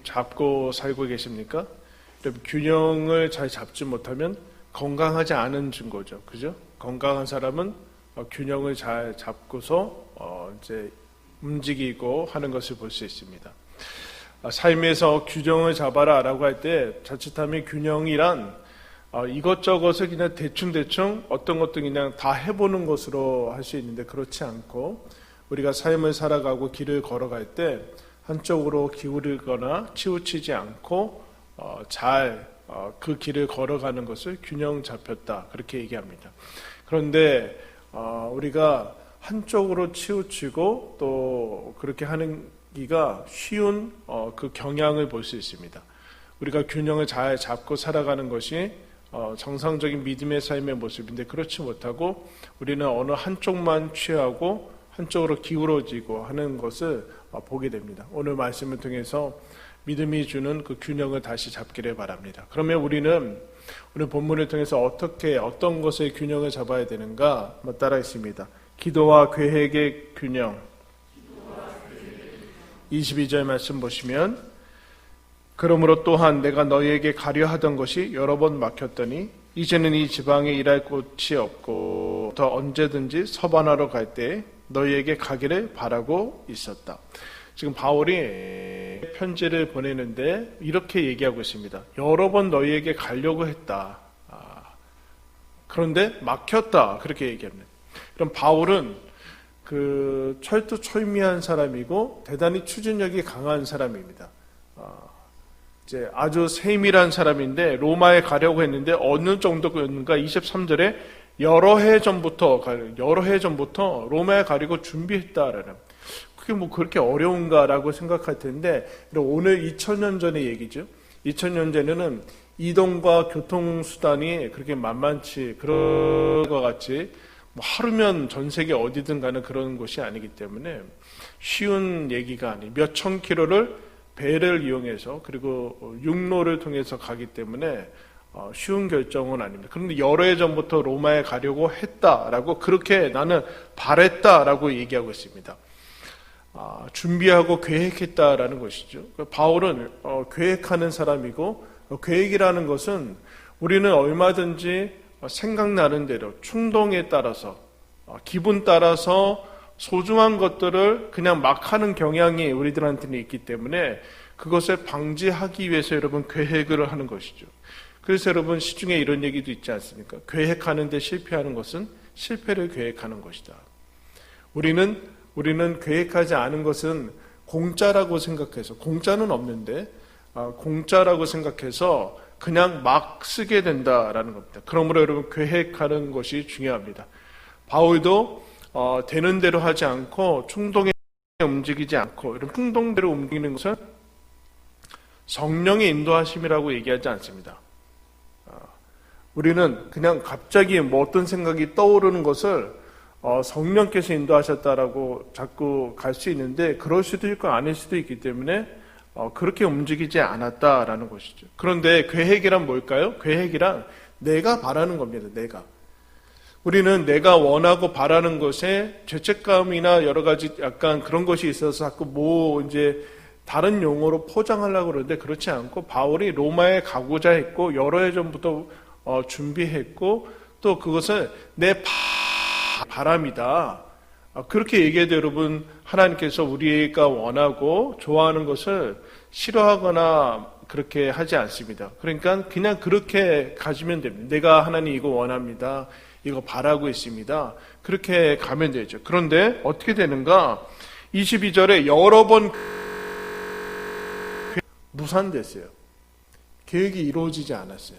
잡고 살고 계십니까? 균형을 잘 잡지 못하면 건강하지 않은 증거죠. 그죠? 건강한 사람은 균형을 잘 잡고서 이제 움직이고 하는 것을 볼 수 있습니다. 삶에서 균형을 잡아라 라고 할 때 자칫하면 균형이란 이것저것을 그냥 대충 어떤 것도 그냥 다 해보는 것으로 할 수 있는데, 그렇지 않고 우리가 삶을 살아가고 길을 걸어갈 때 한쪽으로 기울이거나 치우치지 않고 잘 그 길을 걸어가는 것을 균형 잡혔다, 그렇게 얘기합니다. 그런데 우리가 한쪽으로 치우치고 또 그렇게 하는 기가 쉬운 그 경향을 볼 수 있습니다. 우리가 균형을 잘 잡고 살아가는 것이 정상적인 믿음의 삶의 모습인데, 그렇지 못하고 우리는 어느 한쪽만 취하고 한쪽으로 기울어지고 하는 것을 보게 됩니다. 오늘 말씀을 통해서 믿음이 주는 그 균형을 다시 잡기를 바랍니다. 그러면 우리는 오늘 본문을 통해서 어떤 것의 균형을 잡아야 되는가 따라 있습니다. 기도와 계획의 균형. 22절 말씀 보시면, 그러므로 또한 내가 너희에게 가려 하던 것이 여러 번 막혔더니 이제는 이 지방에 일할 곳이 없고 더 언제든지 서반하러 갈 때 너희에게 가기를 바라고 있었다. 지금 바울이 편지를 보내는데 이렇게 얘기하고 있습니다. 여러 번 너희에게 가려고 했다. 그런데 막혔다. 그렇게 얘기합니다. 그럼 바울은 그 철두철미한 사람이고 대단히 추진력이 강한 사람입니다. 이제 아주 세밀한 사람인데 로마에 가려고 했는데 어느 정도였는가? 23절에 여러 해 전부터 로마에 가려고 준비했다라는. 그게 뭐 그렇게 어려운가라고 생각할 텐데, 오늘 2000년 전의 얘기죠. 2000년 전에는 이동과 교통수단이 그렇게 만만치 그런 것 같이 뭐 하루면 전 세계 어디든 가는 그런 곳이 아니기 때문에 쉬운 얘기가 아니, 몇천 킬로를 배를 이용해서 그리고 육로를 통해서 가기 때문에 쉬운 결정은 아닙니다. 그런데 여러 해 전부터 로마에 가려고 했다라고, 그렇게 나는 바랬다라고 얘기하고 있습니다. 준비하고 계획했다라는 것이죠. 바울은 계획하는 사람이고, 계획이라는 것은 우리는 얼마든지 생각나는 대로 충동에 따라서 기분 따라서 소중한 것들을 그냥 막 하는 경향이 우리들한테는 있기 때문에 그것을 방지하기 위해서 여러분 계획을 하는 것이죠. 그래서 여러분 시중에 이런 얘기도 있지 않습니까? 계획하는데 실패하는 것은 실패를 계획하는 것이다. 우리는 계획하지 않은 것은 공짜라고 생각해서, 공짜는 없는데 공짜라고 생각해서 그냥 막 쓰게 된다라는 겁니다. 그러므로 여러분 계획하는 것이 중요합니다. 바울도 되는 대로 하지 않고 충동에 움직이지 않고, 이런 충동대로 움직이는 것은 성령의 인도하심이라고 얘기하지 않습니다. 우리는 그냥 갑자기 뭐 어떤 생각이 떠오르는 것을 성령께서 인도하셨다라고 자꾸 갈 수 있는데, 그럴 수도 있고 아닐 수도 있기 때문에 그렇게 움직이지 않았다라는 것이죠. 그런데 계획이란 뭘까요? 계획이란 내가 바라는 겁니다. 우리는 내가 원하고 바라는 것에 죄책감이나 여러 가지 약간 그런 것이 있어서 자꾸 이제 다른 용어로 포장하려고 그러는데, 그렇지 않고 바울이 로마에 가고자 했고 여러 해 전부터 준비했고, 또 그것을 내 바람이다. 그렇게 얘기해도 여러분, 하나님께서 우리가 원하고 좋아하는 것을 싫어하거나 그렇게 하지 않습니다. 그러니까 그냥 그렇게 가지면 됩니다. 내가 하나님 이거 원합니다. 이거 바라고 있습니다. 그렇게 가면 되죠. 그런데 어떻게 되는가? 22절에 여러 번 무산됐어요. 계획이 이루어지지 않았어요.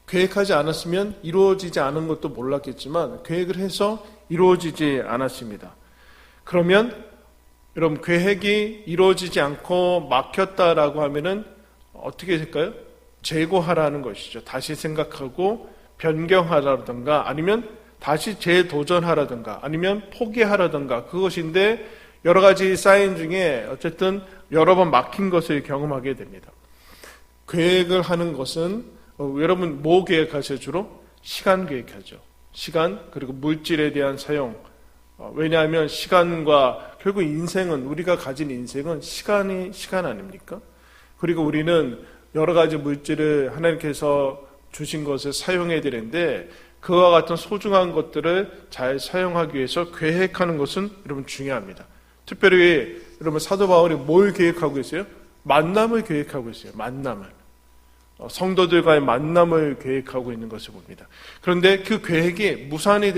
계획하지 않았으면 이루어지지 않은 것도 몰랐겠지만 계획을 해서 이루어지지 않았습니다. 그러면 여러분, 계획이 이루어지지 않고 막혔다라고 하면은 어떻게 될까요? 재고하라는 것이죠. 다시 생각하고 변경하라든가, 아니면 다시 재도전하라든가, 아니면 포기하라든가, 그것인데 여러 가지 사인 중에 어쨌든 여러 번 막힌 것을 경험하게 됩니다. 계획을 하는 것은 여러분 뭐 계획하세요? 주로 시간 계획하죠. 시간, 그리고 물질에 대한 사용. 왜냐하면 시간과 결국 인생은, 우리가 가진 인생은 시간 아닙니까? 그리고 우리는 여러 가지 물질을 하나님께서 주신 것을 사용해야 되는데 그와 같은 소중한 것들을 잘 사용하기 위해서 계획하는 것은 여러분 중요합니다. 특별히 여러분 사도 바울이 뭘 계획하고 있어요? 만남을 계획하고 있어요. 만남을. 성도들과의 만남을 계획하고 있는 것을 봅니다. 그런데 그 계획이 무산이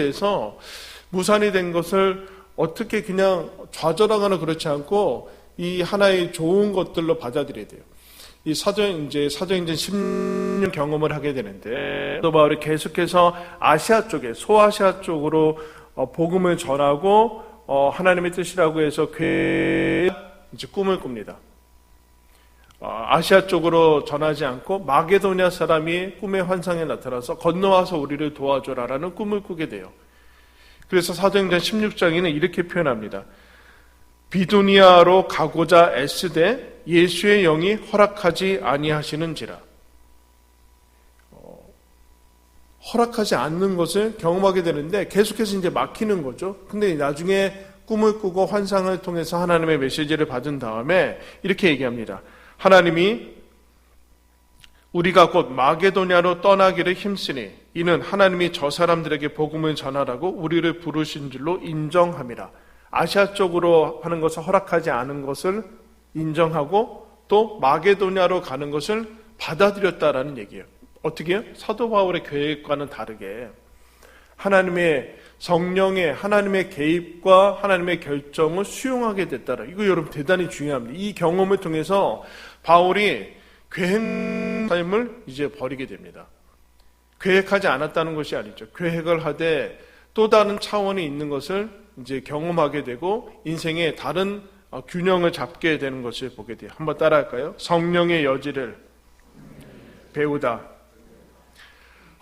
된 것을 어떻게 그냥 좌절하거나 그렇지 않고 이 하나의 좋은 것들로 받아들여야 돼요. 이 사도행전 10년 경험을 하게 되는데 사도 바울이 계속해서 아시아 쪽에, 소아시아 쪽으로 복음을 전하고 하나님의 뜻이라고 해서 이제 꿈을 꿉니다. 아시아 쪽으로 전하지 않고 마게도냐 사람이 꿈의 환상에 나타나서 건너와서 우리를 도와줘라라는 꿈을 꾸게 돼요. 그래서 사도행전 16장에는 이렇게 표현합니다. 비두니아로 가고자 애쓰되 예수의 영이 허락하지 아니하시는지라. 허락하지 않는 것을 경험하게 되는데 계속해서 이제 막히는 거죠. 근데 나중에 꿈을 꾸고 환상을 통해서 하나님의 메시지를 받은 다음에 이렇게 얘기합니다. 하나님이 우리가 곧 마게도냐로 떠나기를 힘쓰니 이는 하나님이 저 사람들에게 복음을 전하라고 우리를 부르신 줄로 인정함이라. 아시아 쪽으로 하는 것을 허락하지 않은 것을 인정하고 또 마게도냐로 가는 것을 받아들였다라는 얘기예요. 어떻게 해요? 사도 바울의 계획과는 다르게 하나님의 성령의 하나님의 개입과 하나님의 결정을 수용하게 됐다라. 이거 여러분 대단히 중요합니다. 이 경험을 통해서 바울이 계획 삶을 이제 버리게 됩니다. 계획하지 않았다는 것이 아니죠. 계획을 하되 또 다른 차원이 있는 것을 이제 경험하게 되고 인생의 다른 균형을 잡게 되는 것을 보게 돼요. 한번 따라할까요? 성령의 여지를 배우다.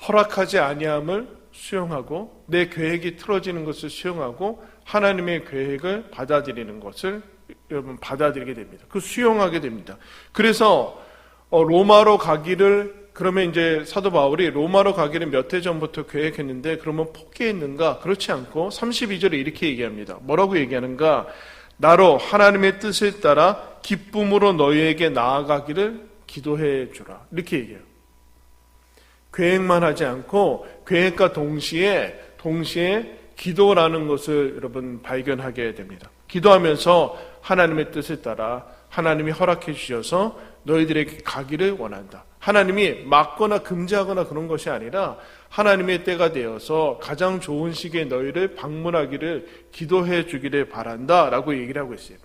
허락하지 아니함을 수용하고 내 계획이 틀어지는 것을 수용하고 하나님의 계획을 받아들이는 것을 여러분 받아들이게 됩니다. 그 수용하게 됩니다. 그래서 로마로 가기를 그러면 이제 사도 바울이 로마로 가기를 몇 해 전부터 계획했는데 그러면 포기했는가? 그렇지 않고 32절에 이렇게 얘기합니다. 뭐라고 얘기하는가? 나로 하나님의 뜻을 따라 기쁨으로 너희에게 나아가기를 기도해 주라. 이렇게 얘기해요. 계획만 하지 않고 계획과 동시에 기도라는 것을 여러분 발견하게 됩니다. 기도하면서 하나님의 뜻을 따라 하나님이 허락해 주셔서 너희들에게 가기를 원한다. 하나님이 막거나 금지하거나 그런 것이 아니라 하나님의 때가 되어서 가장 좋은 시기에 너희를 방문하기를 기도해 주기를 바란다 라고 얘기를 하고 있어요.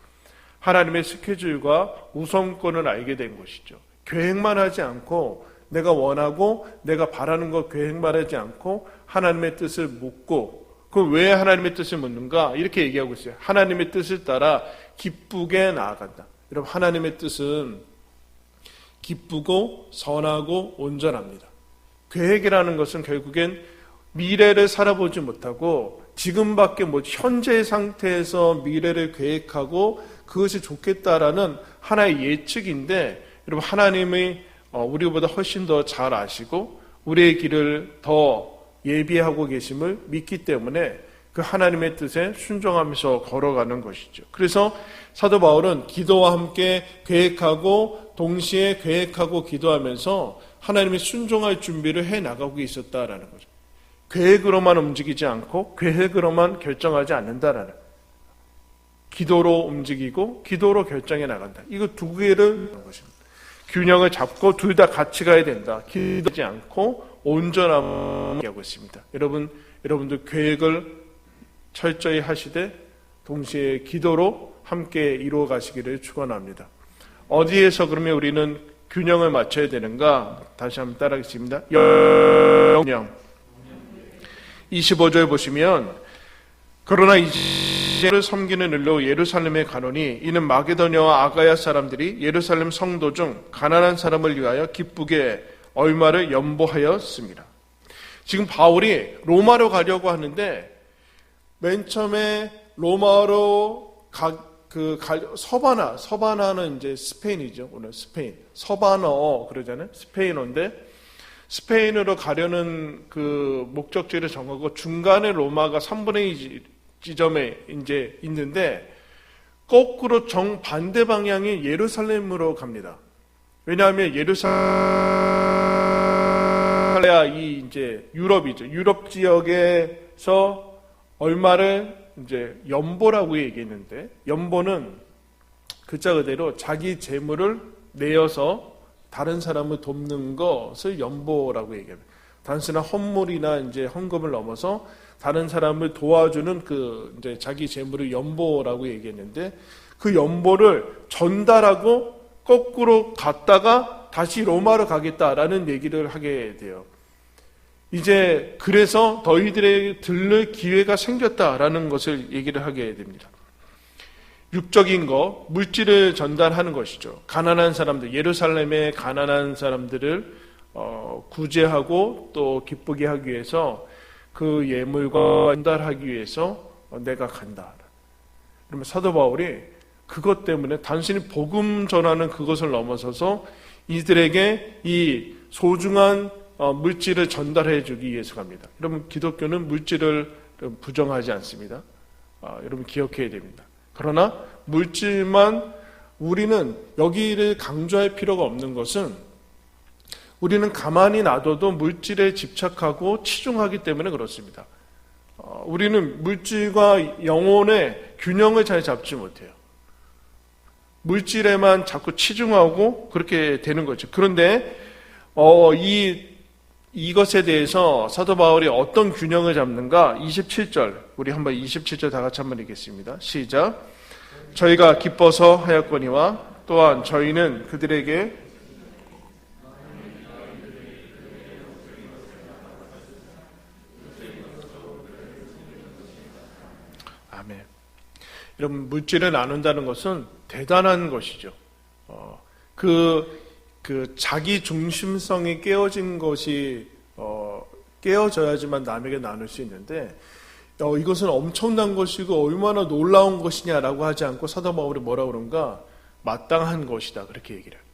하나님의 스케줄과 우선권을 알게 된 것이죠. 계획만 하지 않고 내가 원하고 내가 바라는 것 계획만 하지 않고 하나님의 뜻을 묻고 그럼 왜 하나님의 뜻을 묻는가? 이렇게 얘기하고 있어요. 하나님의 뜻을 따라 기쁘게 나아간다. 여러분 하나님의 뜻은 기쁘고 선하고 온전합니다. 계획이라는 것은 결국엔 미래를 살아보지 못하고 지금밖에 현재 상태에서 미래를 계획하고 그것이 좋겠다라는 하나의 예측인데 여러분 하나님이 우리보다 훨씬 더 잘 아시고 우리의 길을 더 예비하고 계심을 믿기 때문에 그 하나님의 뜻에 순종하면서 걸어가는 것이죠. 그래서 사도 바울은 기도와 함께 계획하고 동시에 계획하고 기도하면서 하나님의 순종할 준비를 해나가고 있었다라는 거죠. 계획으로만 움직이지 않고 계획으로만 결정하지 않는다라는 기도로 움직이고 기도로 결정해 나간다. 이거 두 개를 것입니다. 균형을 잡고 둘 다 같이 가야 된다. 기도하지 않고 온전함을 얘기하고 있습니다. 여러분들 계획을 철저히 하시되 동시에 기도로 함께 이루어 가시기를 축원합니다. 어디에서 그러면 우리는 균형을 맞춰야 되는가? 다시 한번 따라하겠습니다. 영영 25절 보시면 그러나 이제를 섬기는 일로 예루살렘에 가노니 이는 마게도냐와 아가야 사람들이 예루살렘 성도 중 가난한 사람을 위하여 기쁘게 얼마를 연보하였습니다. 지금 바울이 로마로 가려고 하는데 맨 처음에 로마로 서바나는 이제 스페인이죠. 오늘 스페인. 서바너 그러잖아요. 스페인어인데 스페인으로 가려는 그 목적지를 정하고 중간에 로마가 3분의 2 지점에 이제 있는데 거꾸로 정반대 방향의 예루살렘으로 갑니다. 왜냐하면 예루살렘이야 이 이제 유럽이죠. 유럽 지역에서 얼마를 이제 연보라고 얘기했는데, 연보는 글자 그대로 자기 재물을 내어서 다른 사람을 돕는 것을 연보라고 얘기합니다. 단순한 헌물이나 이제 헌금을 넘어서 다른 사람을 도와주는 그 이제 자기 재물을 연보라고 얘기했는데, 그 연보를 전달하고 거꾸로 갔다가 다시 로마로 가겠다라는 얘기를 하게 돼요. 이제 그래서 너희들에게 들를 기회가 생겼다라는 것을 얘기를 하게 됩니다. 육적인 것, 물질을 전달하는 것이죠. 가난한 사람들, 예루살렘의 가난한 사람들을 구제하고 또 기쁘게 하기 위해서 그 예물과 전달하기 위해서 내가 간다. 그러면 사도 바울이 그것 때문에 단순히 복음 전하는 그것을 넘어서서 이들에게 이 소중한 물질을 전달해 주기 위해서 갑니다. 여러분, 기독교는 물질을 부정하지 않습니다. 여러분 기억해야 됩니다. 그러나 물질만, 우리는 여기를 강조할 필요가 없는 것은 우리는 가만히 놔둬도 물질에 집착하고 치중하기 때문에 그렇습니다. 우리는 물질과 영혼의 균형을 잘 잡지 못해요. 물질에만 자꾸 치중하고 그렇게 되는 거죠. 그런데 이것에 대해서 사도 바울이 어떤 균형을 잡는가? 27절, 우리 한번 27절 다 같이 한번 읽겠습니다. 시작. 저희가 기뻐서 하였거니와 또한 저희는 그들에게 아멘. 여러분, 물질을 나눈다는 것은 대단한 것이죠. 그 자기 중심성이 깨어진 것이 깨어져야지만 남에게 나눌 수 있는데, 이것은 엄청난 것이고 얼마나 놀라운 것이냐라고 하지 않고 사도 바울이 뭐라고 그런가? 마땅한 것이다, 그렇게 얘기를 해요.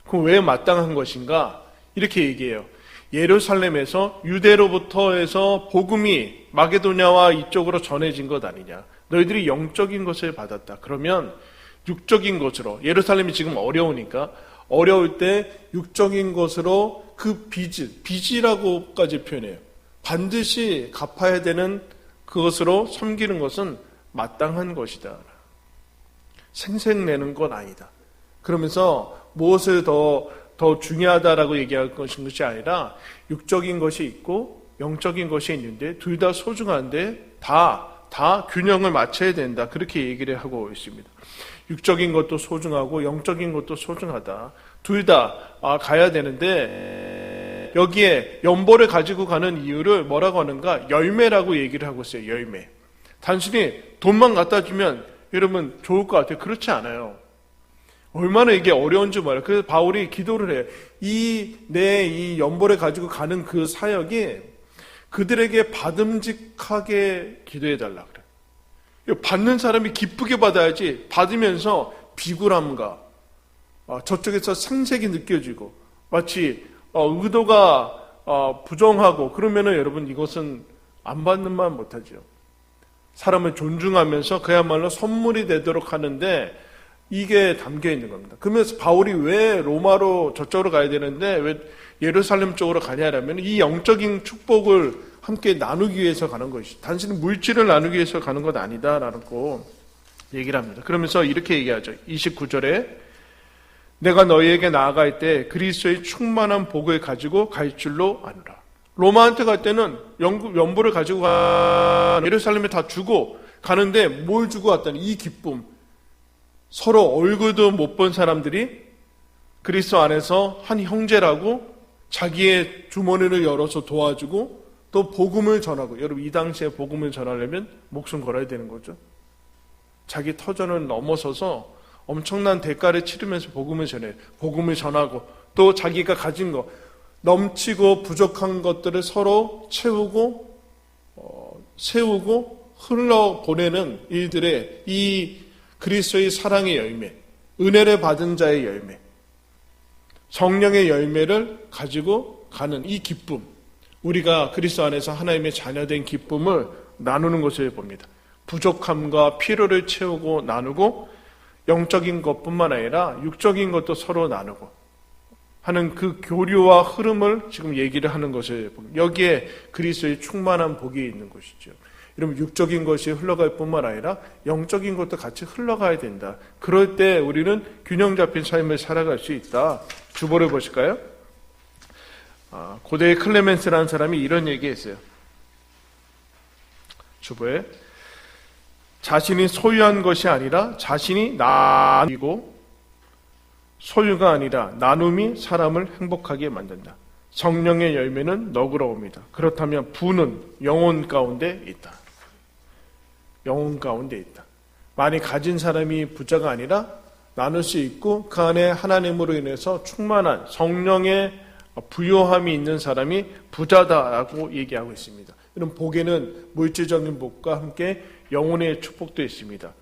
그럼 왜 마땅한 것인가? 이렇게 얘기해요. 예루살렘에서 유대로부터 해서 복음이 마게도냐와 이쪽으로 전해진 것 아니냐. 너희들이 영적인 것을 받았다. 그러면 육적인 것으로, 예루살렘이 지금 어려우니까 어려울 때 육적인 것으로 그 빚이라고까지 표현해요. 반드시 갚아야 되는 그것으로 섬기는 것은 마땅한 것이다. 생색내는 건 아니다. 그러면서 무엇을 더 중요하다라고 얘기할 것이 아니라 육적인 것이 있고 영적인 것이 있는데 둘 다 소중한데 다 균형을 맞춰야 된다. 그렇게 얘기를 하고 있습니다. 육적인 것도 소중하고 영적인 것도 소중하다. 둘 다 가야 되는데 여기에 연보를 가지고 가는 이유를 뭐라고 하는가? 열매라고 얘기를 하고 있어요. 열매. 단순히 돈만 갖다 주면 여러분 좋을 것 같아요. 그렇지 않아요. 얼마나 이게 어려운지 몰라요. 그래서 바울이 기도를 해요. 이 연보를 가지고 가는 그 사역이 그들에게 받음직하게 기도해달라 그래요. 받는 사람이 기쁘게 받아야지, 받으면서 비굴함과 저쪽에서 상색이 느껴지고 마치 의도가 부정하고 그러면은 여러분 이것은 안 받는 말 못하죠. 사람을 존중하면서 그야말로 선물이 되도록 하는데 이게 담겨 있는 겁니다. 그러면서 바울이 왜 로마로 저쪽으로 가야 되는데 왜 예루살렘 쪽으로 가냐라면 이 영적인 축복을 함께 나누기 위해서 가는 것이, 단순히 물질을 나누기 위해서 가는 것 아니다라고 얘기를 합니다. 그러면서 이렇게 얘기하죠. 29절에 내가 너희에게 나아갈 때 그리스도의 충만한 복을 가지고 갈 줄로 아노라. 로마한테 갈 때는 연보를 가지고 예루살렘에 다 주고 가는데 뭘 주고 왔다니? 이 기쁨. 서로 얼굴도 못 본 사람들이 그리스도 안에서 한 형제라고 자기의 주머니를 열어서 도와주고 또 복음을 전하고, 여러분 이 당시에 복음을 전하려면 목숨 걸어야 되는 거죠. 자기 터전을 넘어서서 엄청난 대가를 치르면서 복음을 전해요. 복음을 전하고 또 자기가 가진 것, 넘치고 부족한 것들을 서로 채우고 세우고 흘러보내는 일들의 이 그리스도의 사랑의 열매, 은혜를 받은 자의 열매, 성령의 열매를 가지고 가는 이 기쁨, 우리가 그리스도 안에서 하나님의 자녀된 기쁨을 나누는 것을 봅니다. 부족함과 필요를 채우고 나누고 영적인 것뿐만 아니라 육적인 것도 서로 나누고 하는 그 교류와 흐름을 지금 얘기를 하는 것을 여기에 그리스도의 충만한 복이 있는 것이죠. 여러분 육적인 것이 흘러갈 뿐만 아니라 영적인 것도 같이 흘러가야 된다. 그럴 때 우리는 균형 잡힌 삶을 살아갈 수 있다. 주보를 보실까요? 고대의 클레멘스라는 사람이 이런 얘기했어요. 주보에 자신이 소유한 것이 아니라 자신이 나누고 소유가 아니라 나눔이 사람을 행복하게 만든다. 성령의 열매는 너그러움이다. 그렇다면 부는 영혼 가운데 있다. 영혼 가운데 있다. 많이 가진 사람이 부자가 아니라 나눌 수 있고 그 안에 하나님으로 인해서 충만한 성령의 부요함이 있는 사람이 부자다라고 얘기하고 있습니다. 이런 복에는 물질적인 복과 함께 영혼의 축복도 있습니다.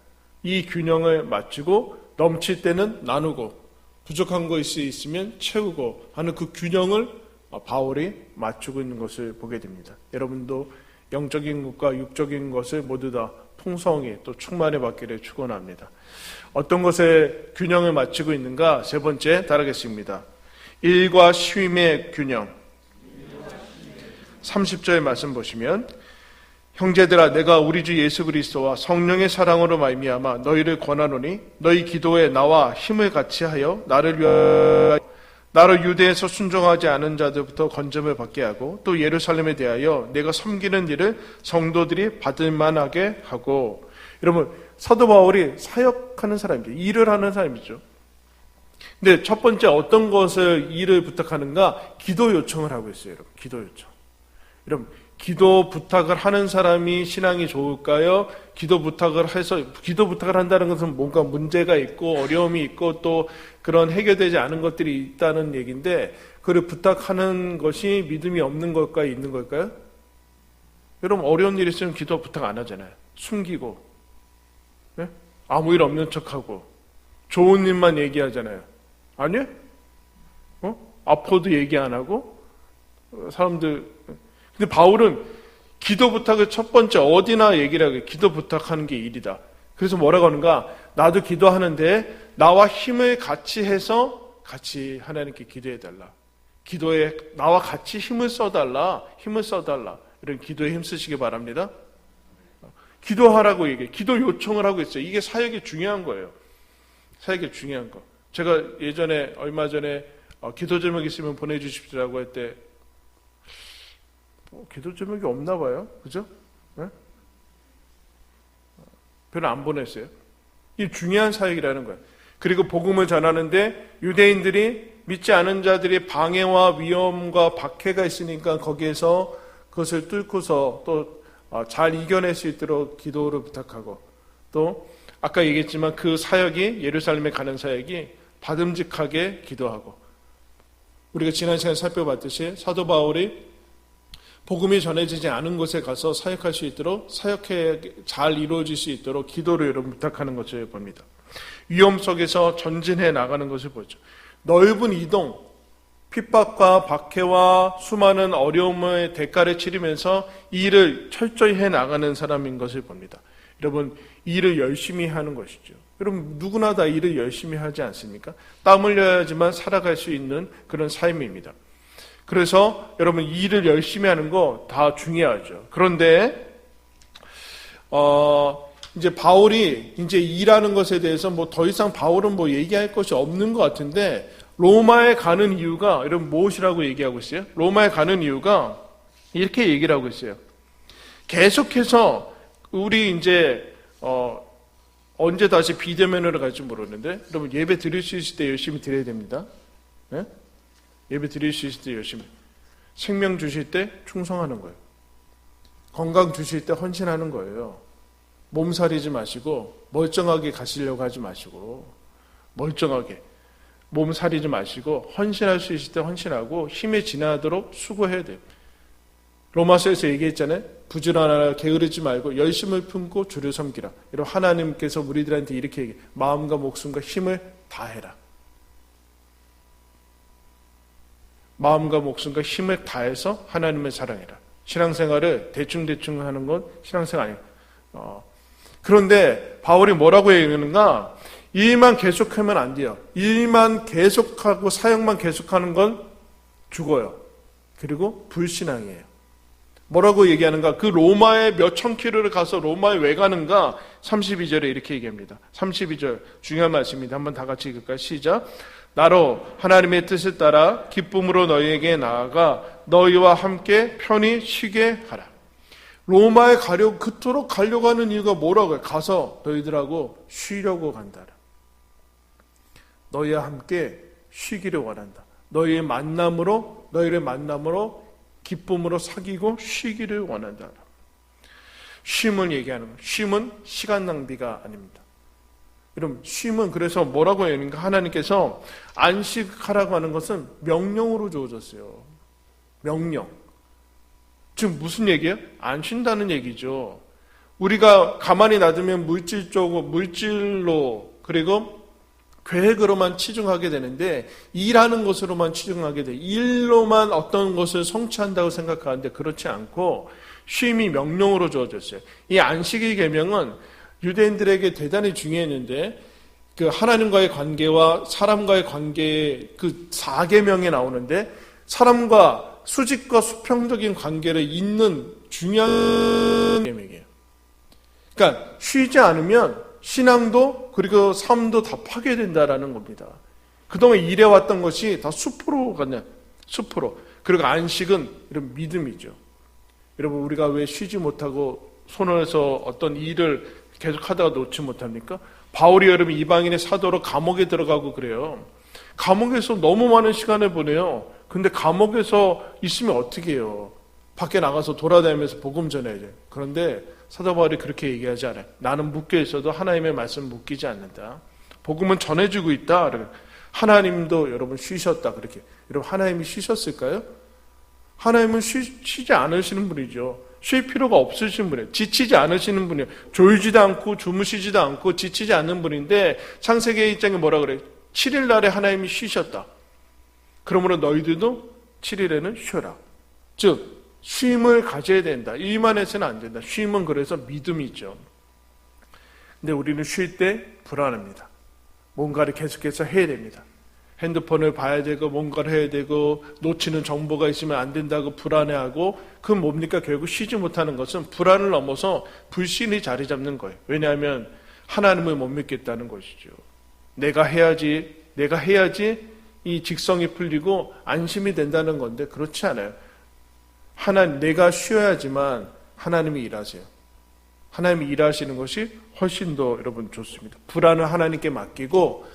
이 균형을 맞추고 넘칠 때는 나누고 부족한 것이 있으면 채우고 하는 그 균형을 바울이 맞추고 있는 것을 보게 됩니다. 여러분도 영적인 것과 육적인 것을 모두 다 풍성히 또 충만히 받기를 축원합니다. 어떤 것에 균형을 맞추고 있는가? 세 번째 따르겠습니다. 일과 쉼의 균형. 30절 말씀 보시면 형제들아 내가 우리 주 예수 그리스도와 성령의 사랑으로 말미암아 너희를 권하노니 너희 기도에 나와 힘을 같이 하여 나를 유대에서 순종하지 않은 자들부터 건짐을 받게 하고 또 예루살렘에 대하여 내가 섬기는 일을 성도들이 받을 만하게 하고. 여러분 사도 바울이 사역하는 사람이죠. 일을 하는 사람이죠. 근데 첫 번째 어떤 것을 일을 부탁하는가? 기도 요청을 하고 있어요. 여러분 기도 요청. 여러분 기도 부탁을 하는 사람이 신앙이 좋을까요? 기도 부탁을 한다는 것은 뭔가 문제가 있고 어려움이 있고 또 그런 해결되지 않은 것들이 있다는 얘기인데 그를 부탁하는 것이 믿음이 없는 걸까요? 있는 걸까요? 여러분 어려운 일이 있으면 기도 부탁 안 하잖아요. 숨기고 네? 아무 일 없는 척하고 좋은 일만 얘기하잖아요. 아니요? 아파도 얘기 안 하고 사람들. 근데 바울은 기도 부탁을 첫 번째 어디나 얘기를 하고 기도 부탁하는 게 일이다. 그래서 뭐라고 하는가? 나도 기도하는데 나와 힘을 같이 해서 같이 하나님께 기도해달라. 기도에 나와 같이 힘을 써달라. 이런 기도에 힘쓰시기 바랍니다. 기도하라고 얘기해. 기도 요청을 하고 있어요. 이게 사역이 중요한 거예요. 사역이 중요한 거. 제가 예전에 얼마 전에 기도 제목 있으면 보내주십시오라고 할 때 기도 제목이 없나 봐요. 그죠? 네? 별로 안 보냈어요. 이 중요한 사역이라는 거예요. 그리고 복음을 전하는데 유대인들이 믿지 않은 자들이 방해와 위험과 박해가 있으니까 거기에서 그것을 뚫고서 또 잘 이겨낼 수 있도록 기도를 부탁하고 또 아까 얘기했지만 그 사역이 예루살렘에 가는 사역이 받음직하게 기도하고 우리가 지난 시간에 살펴봤듯이 사도 바울이 복음이 전해지지 않은 곳에 가서 사역할 수 있도록 사역에 잘 이루어질 수 있도록 기도를 여러분 부탁하는 것을 봅니다. 위험 속에서 전진해 나가는 것을 보죠. 넓은 이동, 핍박과 박해와 수많은 어려움의 대가를 치르면서 이 일을 철저히 해 나가는 사람인 것을 봅니다. 여러분 일을 열심히 하는 것이죠. 여러분 누구나 다 일을 열심히 하지 않습니까? 땀 흘려야지만 살아갈 수 있는 그런 삶입니다. 그래서 여러분 일을 열심히 하는 거 다 중요하죠. 그런데 이제 바울이 이제 일하는 것에 대해서 뭐 더 이상 바울은 뭐 얘기할 것이 없는 것 같은데 로마에 가는 이유가 여러분 무엇이라고 얘기하고 있어요? 로마에 가는 이유가 이렇게 얘기를 하고 있어요. 계속해서 우리 이제 언제 다시 비대면으로 갈지 모르는데 여러분 예배 드릴 수 있을 때 열심히 드려야 됩니다. 네? 예배 드릴 수 있을 때 열심히. 생명 주실 때 충성하는 거예요. 건강 주실 때 헌신하는 거예요. 몸살이지 마시고 멀쩡하게 가시려고 하지 마시고 멀쩡하게 몸살이지 마시고 헌신할 수 있을 때 헌신하고 힘에 지나도록 수고해야 돼요. 로마서에서 얘기했잖아요. 부지런하라 게으르지 말고 열심을 품고 주를 섬기라. 이런 하나님께서 우리들한테 이렇게 얘기해요. 마음과 목숨과 힘을 다해라. 마음과 목숨과 힘을 다해서 하나님을 사랑해라. 신앙생활을 대충 하는 건 신앙생활 아니에요. 그런데 바울이 뭐라고 얘기하는가? 일만 계속하면 안 돼요. 일만 계속하고 사역만 계속하는 건 죽어요. 그리고 불신앙이에요. 뭐라고 얘기하는가? 그 로마에 몇천 킬로를 가서 로마에 왜 가는가? 32절에 이렇게 얘기합니다. 32절 중요한 말씀입니다. 한번 다 같이 읽을까요? 시작. 나로 하나님의 뜻을 따라 기쁨으로 너희에게 나아가 너희와 함께 편히 쉬게 하라. 로마에 그토록 가려고 하는 이유가 뭐라고요? 가서 너희들하고 쉬려고 간다. 너희와 함께 쉬기를 원한다. 너희를 만남으로 기쁨으로 사귀고 쉬기를 원한다. 쉼을 얘기하는 거예요. 쉼은 시간 낭비가 아닙니다. 여러분, 쉼은 그래서 뭐라고 해야 하는가? 하나님께서 안식하라고 하는 것은 명령으로 주어졌어요. 명령. 지금 무슨 얘기예요? 안 쉰다는 얘기죠. 우리가 가만히 놔두면 물질로 그리고 계획으로만 치중하게 되는데 일하는 것으로만 치중하게 돼. 일로만 어떤 것을 성취한다고 생각하는데 그렇지 않고 쉼이 명령으로 주어졌어요. 이 안식일 계명은 유대인들에게 대단히 중요했는데 그 하나님과의 관계와 사람과의 관계의 그 4계명에 나오는데 사람과 수직과 수평적인 관계를 잇는 중요한 계명이에요. 그러니까 쉬지 않으면 신앙도 그리고 삶도 다 파괴된다라는 겁니다. 그동안 일해왔던 것이 다 숲으로 가냐, 숲으로. 그리고 안식은 이런 믿음이죠. 여러분, 우리가 왜 쉬지 못하고 손에서 어떤 일을 계속하다가 놓지 못합니까? 바울이 여러분 이방인의 사도로 감옥에 들어가고 그래요. 감옥에서 너무 많은 시간을 보내요. 근데 감옥에서 있으면 어떻게 해요? 밖에 나가서 돌아다니면서 복음 전해야 돼요. 그런데 사도 바울이 그렇게 얘기하지 않아요. 나는 묶여 있어도 하나님의 말씀 묶이지 않는다. 복음은 전해주고 있다. 하나님도 여러분 쉬셨다. 그렇게. 여러분 하나님이 쉬셨을까요? 하나님은 쉬지 않으시는 분이죠. 쉴 필요가 없으신 분이에요. 지치지 않으시는 분이에요. 졸지도 않고 주무시지도 않고 지치지 않는 분인데 창세기 1장에 뭐라 그래요? 7일 날에 하나님이 쉬셨다. 그러므로 너희들도 7일에는 쉬어라. 즉 쉼을 가져야 된다. 일만 해서는 안 된다. 쉼은 그래서 믿음이죠. 근데 우리는 쉴 때 불안합니다. 뭔가를 계속해서 해야 됩니다. 핸드폰을 봐야 되고 뭔가를 해야 되고 놓치는 정보가 있으면 안 된다고 불안해하고 그 뭡니까? 결국 쉬지 못하는 것은 불안을 넘어서 불신이 자리 잡는 거예요. 왜냐하면 하나님을 못 믿겠다는 것이죠. 내가 해야지 이 직성이 풀리고 안심이 된다는 건데 그렇지 않아요. 내가 쉬어야지만 하나님이 일하세요. 하나님이 일하시는 것이 훨씬 더 여러분 좋습니다. 불안을 하나님께 맡기고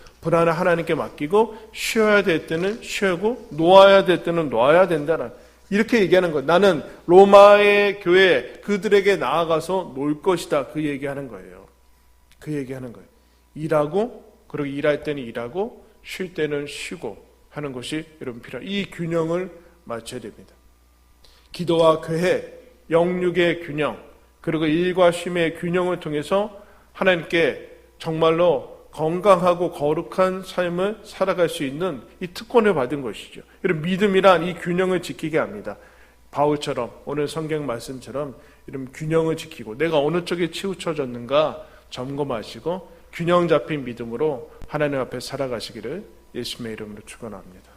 쉬어야 될 때는 쉬고 놓아야 될 때는 놓아야 된다. 이렇게 얘기하는 거예요. 나는 로마의 교회 그들에게 나아가서 놀 것이다. 그 얘기하는 거예요. 일하고 그리고 일할 때는 일하고 쉴 때는 쉬고 하는 것이 여러분 필요해요. 이 균형을 맞춰야 됩니다. 기도와 계획, 영육의 균형, 그리고 일과 쉼의 균형을 통해서 하나님께 정말로 건강하고 거룩한 삶을 살아갈 수 있는 이 특권을 받은 것이죠. 이런 믿음이란 이 균형을 지키게 합니다. 바울처럼 오늘 성경 말씀처럼 이런 균형을 지키고 내가 어느 쪽에 치우쳐졌는가 점검하시고 균형 잡힌 믿음으로 하나님 앞에 살아가시기를 예수님의 이름으로 축원합니다.